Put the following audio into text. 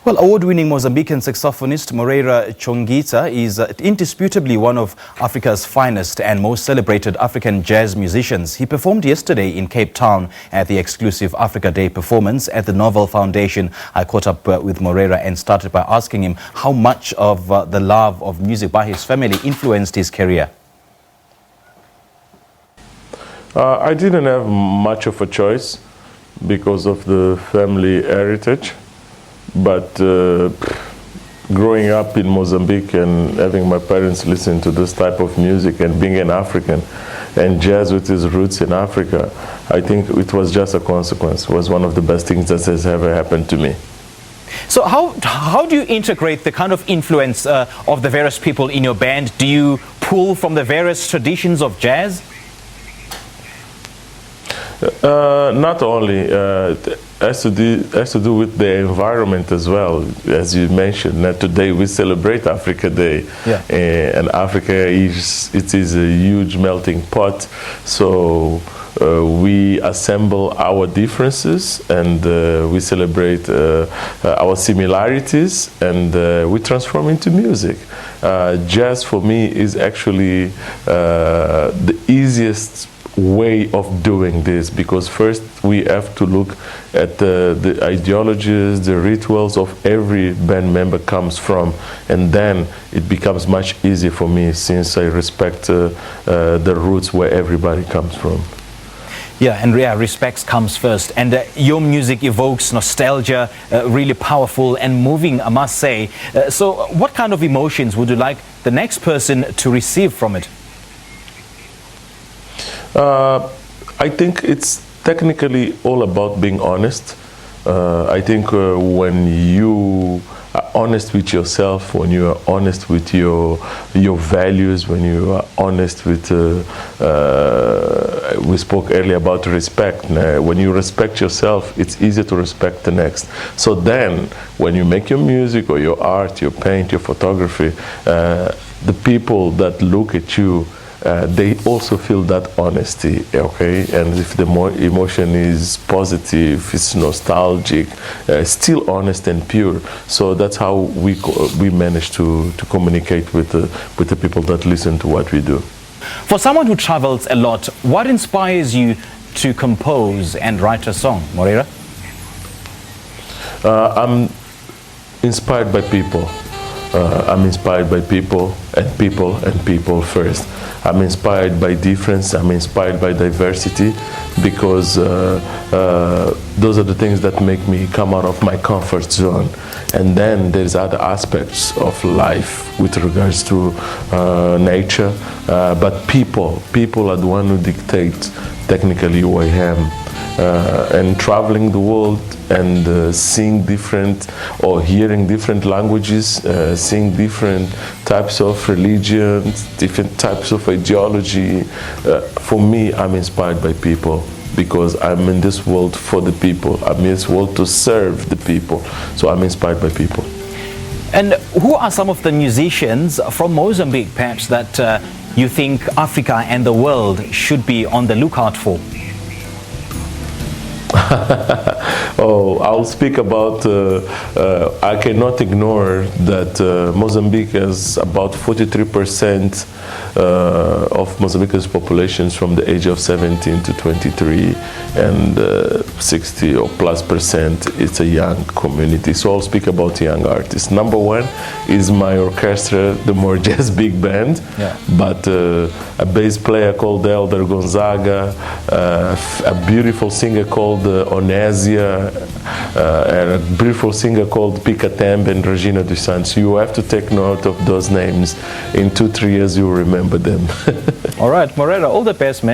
Well, award-winning Mozambican saxophonist Moreira Chonguica is indisputably one of Africa's finest and most celebrated African jazz musicians. He performed yesterday in Cape Town at the exclusive Africa Day performance at the Novel Foundation. I caught up with Moreira and started by asking him how much of the love of music by his family influenced his career. I didn't have much of a choice because of the family heritage. But growing up in Mozambique and having my parents listen to this type of music and being an African and jazz with its roots in Africa, I think it was just a consequence. It was one of the best things that has ever happened to me. So how do you integrate the kind of influence of the various people in your band? Do you pull from the various traditions of jazz? Not only, it has to do with the environment as well. As you mentioned, today we celebrate Africa Day, and Africa is a huge melting pot. So we assemble our differences and we celebrate our similarities, and we transform into music. Jazz for me is actually the easiest way of doing this, because first we have to look at the ideologies, the rituals of every band member comes from, and then it becomes much easier for me since I respect the roots where everybody comes from. And respect comes first, and your music evokes nostalgia, really powerful and moving, I must say. So what kind of emotions would you like the next person to receive from it? I think it's technically all about being honest. I think when you are honest with yourself, when you are honest with your values, when you are honest with, we spoke earlier about respect. When you respect yourself, it's easier to respect the next. So then, when you make your music or your art, your paint, your photography, the people that look at you, they also feel that honesty, okay? And if the emotion is positive, it's nostalgic, still honest and pure. So that's how we manage to communicate with the people that listen to what we do. For someone who travels a lot, what inspires you to compose and write a song, Moreira? I'm inspired by people. I'm inspired by people and people first. I'm inspired by difference, I'm inspired by diversity, because those are the things that make me come out of my comfort zone. And then there's other aspects of life with regards to nature, but people are the one who dictate technically who I am. And traveling the world and seeing different or hearing different languages, seeing different types of religions, different types of ideology. For me, I'm inspired by people, because I'm in this world for the people. I'm in this world to serve the people. So I'm inspired by people. And who are some of the musicians from Mozambique, perhaps, that you think Africa and the world should be on the lookout for? I'll speak about, I cannot ignore that Mozambique has about 43% of Mozambique's population from the age of 17 to 23, and 60 or plus percent it's a young community. So I'll speak about young artists. Number one is my orchestra, the More Jazz Big Band, but a bass player called Elder Gonzaga, a beautiful singer called Onésia, and a beautiful singer called Picatembe and Regina dos Santos. You have to take note of those names. In 2-3 years you'll remember them. All right, Moreira, all the best, man.